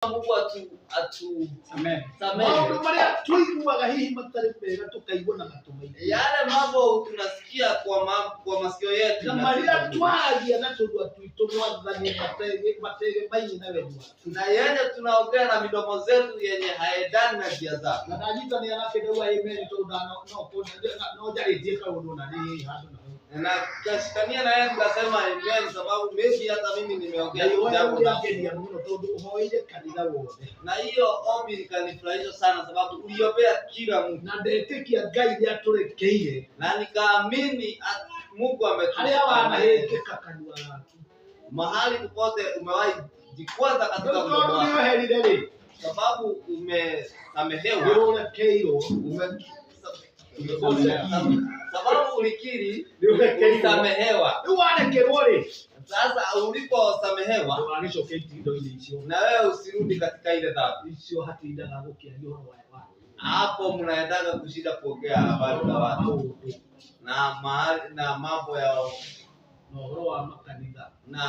Mungu amen. Samehe. Maria tuiguaga hihi matari mega tukaigua na matumaini. Yale mambo tunasikia kwa masikio yetu. Na Maria twagia na tudua tuito mwathani matege maini na wewe. Na yeye tunaongea na midomo zetu yenye haendani na njia zake. Na najita ni anakedewa amen to no jaritie ka udona ni hado na kashikania na yeye nikasema amen sababu maybe hata mimi nimeongea jambo yake ya mno todo hoije kanisa wote. Na hiyo ombi likanifurahisha sana sababu uliombea kila mtu. Na ndetekia Ngai ya turekeire na nikaamini Mungu ametubariki. Wana hekeka kanua lako. Mahali popote umewahi jikwaza katika mdomo wako. Sababu umesamehewa. Urekeiro. Sababu ulikiri umesamehewa. Uwarekerore. Sasa uliposamehewa na wewe usirudi katika ile dhambi. Hapo mnaendaga kushinda kuongea habari za watu na mambo ya na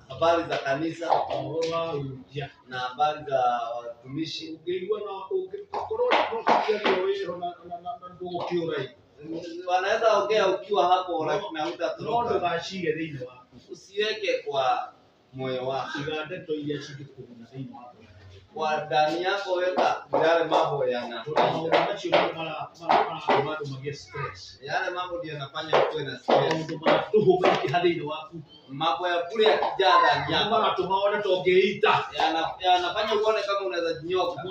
habari za kanisa na habari za watumishi. Wanaweza ongea ukiwa hapo lakini hutatoka. Usiweke kwa moyo wako. Kwa ndani yako weka yale mambo yale mambo ndio yanafanya uwe na stress. Mambo ya kule ya kijana yanafanya uone kama unaweza jinyoka.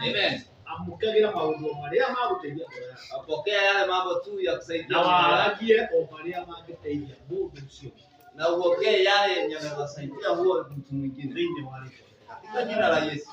Amen. Amukagira maundu maria magutethia ngoro yako. Apokea yale mambo tu ya kusaidia na waragie o maria magutethia mundu ucio. Na uongee yale yanayosaidia huo mtu mwingine. Ndio wale. Katika jina la Yesu.